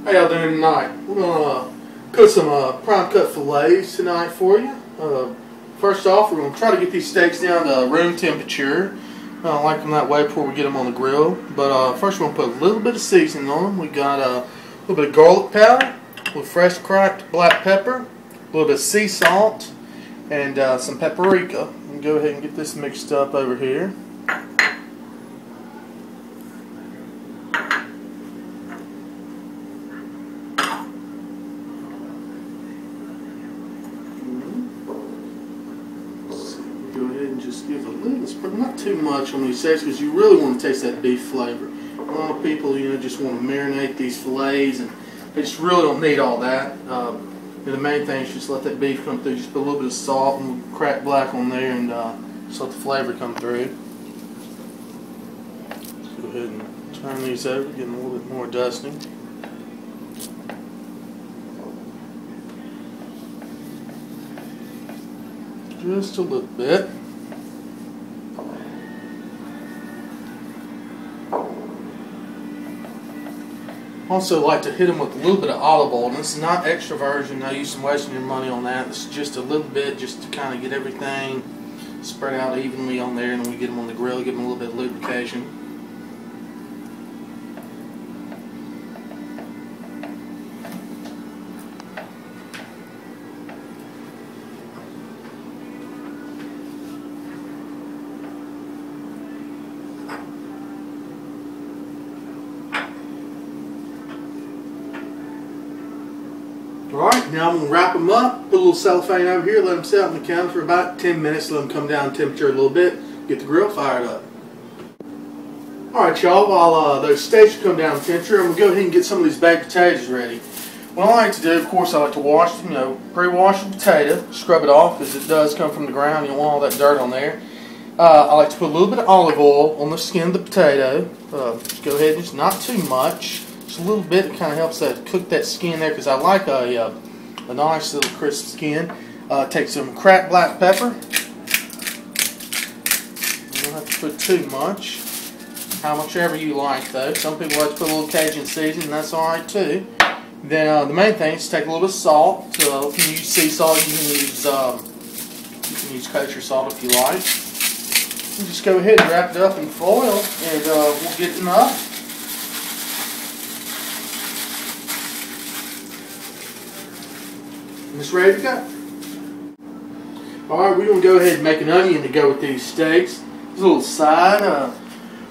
How y'all doing tonight? We're going to cook some prime cut fillets tonight for you. First off, we're going to try to get these steaks down to room temperature. I don't like them that way before we get them on the grill. But first we're going to put a little bit of seasoning on them. We got a little bit of garlic powder, a little fresh cracked black pepper, a little bit of sea salt, and some paprika. And go ahead and get this mixed up over here. Go ahead and just give a little sprinkle, not too much on these steaks, because you really want to taste that beef flavor. A lot of people, just want to marinate these fillets, and they just really don't need all that. The main thing is just let that beef come through. Just put a little bit of salt and cracked black on there, and just let the flavor come through. Just go ahead and turn these over, get them a little bit more dusting. Just a little bit. Also like to hit them with a little bit of olive oil. And this is not extra virgin. No use in wasting your money on that. It's just a little bit, just to kind of get everything spread out evenly on there, and then we get them on the grill, give them a little bit of lubrication. Alright, now I'm going to wrap them up, put a little cellophane over here, let them sit on the counter for about 10 minutes, let them come down in temperature a little bit, get the grill fired up. Alright y'all, while those steaks come down in temperature, I'm going to go ahead and get some of these baked potatoes ready. What I like to do, of course, I like to wash, pre-wash the potato, scrub it off, because it does come from the ground, you don't want all that dirt on there. I like to put a little bit of olive oil on the skin of the potato. Just go ahead and just not too much. A little bit, it kind of helps cook that skin there, because I like a nice little crisp skin. Take some cracked black pepper. You don't have to put too much. How much ever you like though. Some people like to put a little Cajun seasoning, and that's alright too. Then the main thing is take a little bit of salt. So if you use sea salt, you can use kosher salt if you like. And just go ahead and wrap it up in foil, and we'll get them up. It's ready to go. Alright, we're going to go ahead and make an onion to go with these steaks. This little side, I'm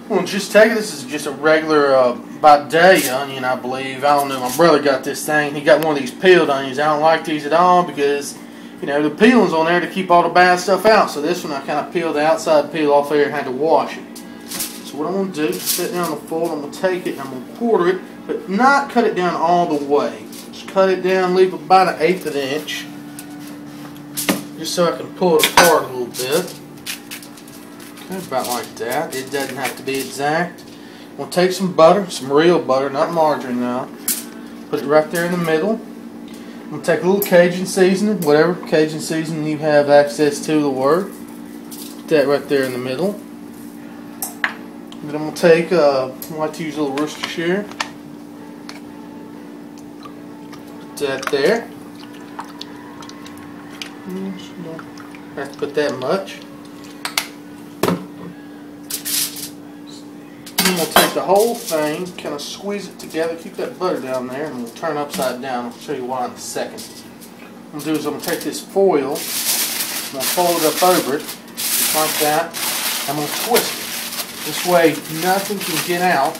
going to just take it. This is just a regular by day onion, I believe. I don't know, my brother got this thing. He got one of these peeled onions. I don't like these at all, because the peeling's on there to keep all the bad stuff out. So this one I kind of peeled the outside peel off there and had to wash it. So what I'm going to do is sit down on the fold. I'm going to take it and I'm going to quarter it, but not cut it down all the way. Cut it down, leave about 1/8 of an inch, just so I can pull it apart a little bit. Okay, about like that. It doesn't have to be exact. I'm going to take some butter, some real butter, not margarine now. Put it right there in the middle. I'm going to take a little Cajun seasoning, whatever Cajun seasoning you have access to will work. Put that right there in the middle. Then I'm going to take, I like to use a little Worcestershire. That there. Have to put that much. I'm going to take the whole thing, kind of squeeze it together, keep that butter down there, and we'll turn upside down. I'll show you why in a second. What I'm going to do is I'm going to take this foil, I'm going to fold it up over it, just like that. I'm going to twist it. This way nothing can get out.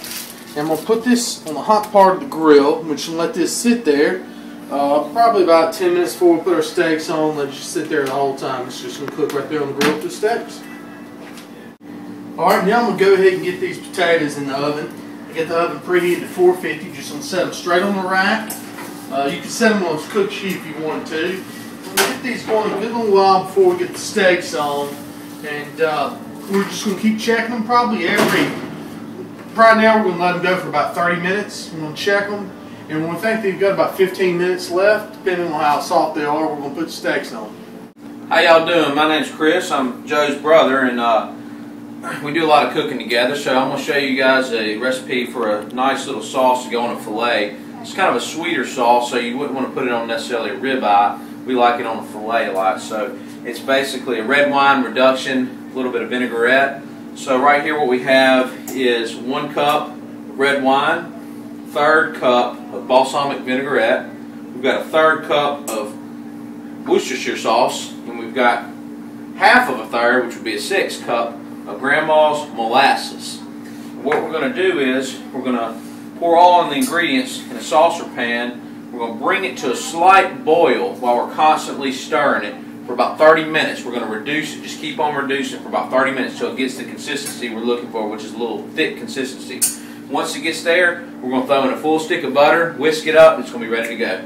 And I'm going to put this on the hot part of the grill. I'm just going to let this sit there. Probably about 10 minutes before we put our steaks on. Let it just sit there the whole time. It's just going to cook right there on the grill with the steaks. Alright, now I'm going to go ahead and get these potatoes in the oven. I get the oven preheated to 450. Just going to set them straight on the rack. You can set them on a cook sheet if you want to. We'll get these going a good little while before we get the steaks on. And we're just going to keep checking them probably right now we're going to let them go for about 30 minutes. We're going to check them. And when we think they've got about 15 minutes left, depending on how soft they are, we're going to put the steaks on. How y'all doing? My name's Chris. I'm Joe's brother, and we do a lot of cooking together, so I'm going to show you guys a recipe for a nice little sauce to go on a filet. It's kind of a sweeter sauce, so you wouldn't want to put it on necessarily a ribeye. We like it on a filet a lot. So it's basically a red wine reduction, a little bit of vinaigrette. So right here what we have is 1 cup of red wine, 1/3 cup of balsamic vinaigrette. We've got a 1/3 cup of Worcestershire sauce, and we've got 1/2 of a third, which would be a 1/6 cup of Grandma's molasses. What we're going to do is we're going to pour all of the ingredients in a saucer pan. We're going to bring it to a slight boil while we're constantly stirring it for about 30 minutes. We're going to reduce it, just keep on reducing for about 30 minutes until it gets the consistency we're looking for, which is a little thick consistency. Once it gets there, we're going to throw in a full stick of butter, whisk it up, and it's going to be ready to go.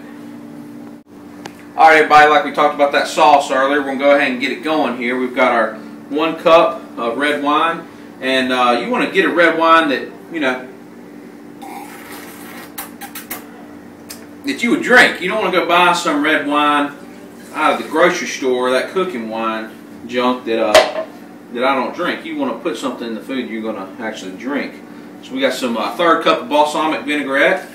Alright everybody, like we talked about that sauce earlier, we're going to go ahead and get it going here. We've got our 1 cup of red wine, and you want to get a red wine that, you know, that you would drink. You don't want to go buy some red wine out of the grocery store, that cooking wine junk that I don't drink. You want to put something in the food you're going to actually drink. So we got some 1/3 cup of balsamic vinaigrette,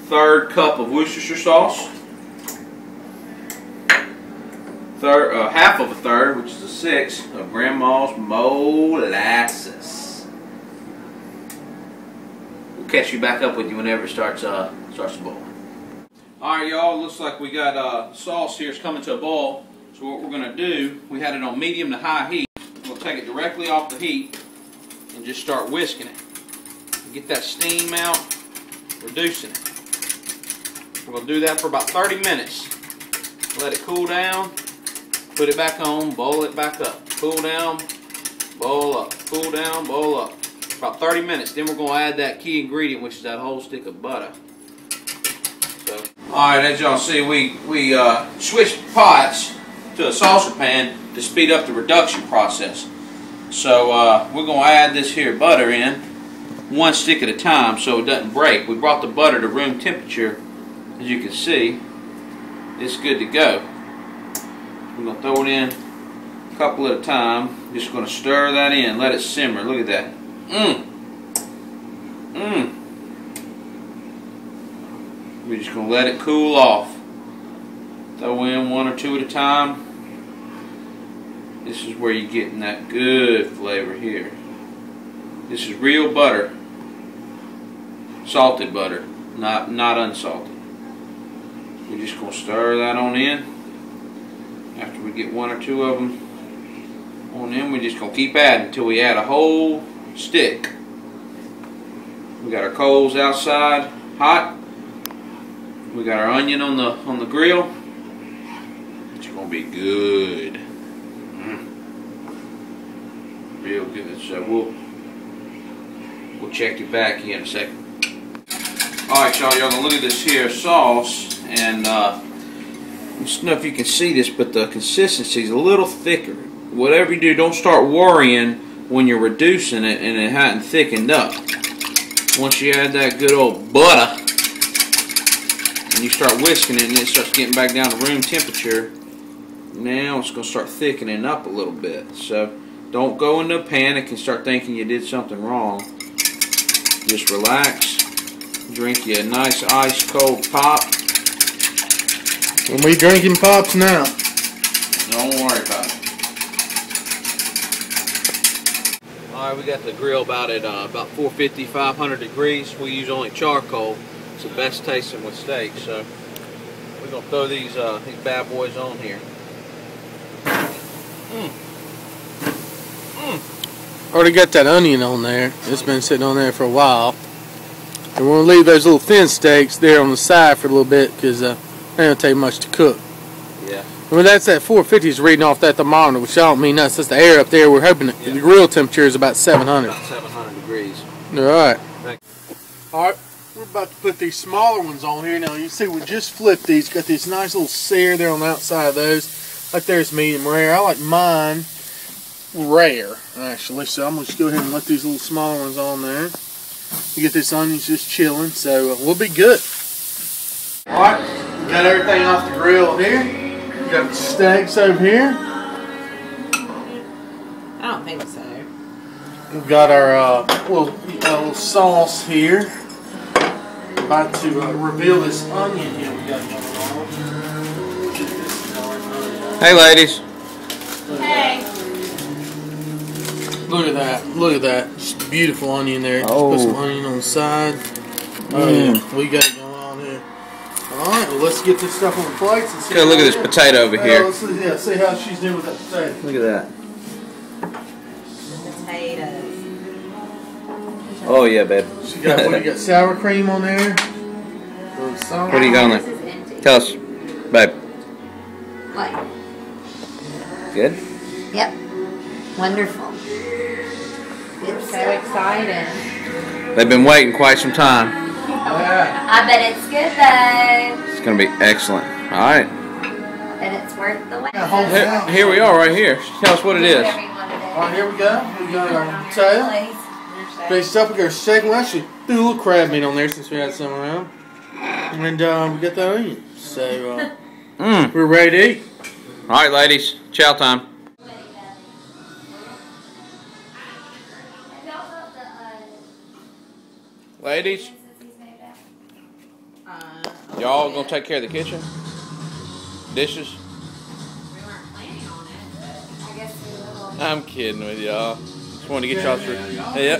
1/3 cup of Worcestershire sauce, 1/2 of a third, which is a 1/6 of Grandma's molasses. We'll catch you back up with you whenever it starts to boil. Alright y'all, looks like we got sauce here. It's coming to a boil. So what we're going to do, we had it on medium to high heat. We'll take it directly off the heat and just start whisking it. Get that steam out, reducing it. We're going to do that for about 30 minutes. Let it cool down, put it back on, boil it back up. Cool down, boil up, cool down, boil up. About 30 minutes. Then we're going to add that key ingredient, which is that whole stick of butter. So, alright, as y'all see, we switched pots to a saucer pan to speed up the reduction process. So we're going to add this here butter in 1 stick at a time so it doesn't break. We brought the butter to room temperature. As you can see, it's good to go. We're going to throw it in a couple at a time. Just going to stir that in, let it simmer. Look at that. We're just going to let it cool off. Throw in 1 or 2 at a time. This is where you're getting that good flavor here. This is real butter. Salted butter, not unsalted. We're just going to stir that on in. After we get 1 or 2 of them on in, we're just going to keep adding until we add a whole stick. We got our coals outside hot. We got our onion on the grill. It's going to be good. Real good. So we'll check you back here in a second. Alright y'all gonna look at this here sauce, and I don't know if you can see this, but the consistency is a little thicker. Whatever you do, don't start worrying when you're reducing it and it hadn't thickened up. Once you add that good old butter and you start whisking it and it starts getting back down to room temperature, now it's going to start thickening up a little bit. So don't go into a panic and start thinking you did something wrong. Just relax. Drink you a nice ice cold pop. And we drinking pops now. Don't worry about it. Alright, we got the grill about at about 450, 500 degrees. We use only charcoal. It's the best tasting with steak. So we're going to throw these bad boys on here. Already got that onion on there. It's been sitting on there for a while. And we're going to leave those little thin steaks there on the side for a little bit because they don't take much to cook. Yeah. Well, that's that 450 is reading off that thermometer, which I don't mean that's just the air up there. We're hoping the grill temperature is about 700. About 700 degrees. Alright. Alright, we're about to put these smaller ones on here. Now, you see we just flipped these. Got this nice little sear there on the outside of those. Like there's medium rare. I like mine rare, actually. So I'm going to just go ahead and let these little smaller ones on there. You get this onions just chilling, so we'll be good. Alright, we got everything off the grill here. We got the steaks over here. I don't think so. We've got our little sauce here. About to reveal this onion here we got going on. Hey, ladies. Hey. Look at that. Look at that. Just beautiful onion there. Just Oh. put some onion on the side. Oh, yeah. We got it going on here. Alright, well, let's get this stuff on the plates and see. Go look at this potato over here. Let's see how she's doing with that potato. Look at that. Potatoes. Oh, yeah, babe. She got, what, you got sour cream on there? What do you got on there? This is empty. Tell us, babe. What? Good? Yep. Wonderful. It's so excited. They've been waiting quite some time. Yeah. I bet it's good though. It's going to be excellent. All right. I bet it's worth the wait. Here we are right here. Tell us what it is. Whatever you want to do. Alright, here we go. We got our potato. Please. Based up, we got our steak. We actually threw a little crab meat on there since we had some around. And we got that onion. So, we're ready to eat. All right, ladies. Chow time. Ladies, y'all gonna take care of the kitchen? Dishes? We weren't planning on it, but I guess we will. I'm kidding with y'all. Just wanted to get y'all through. Yep.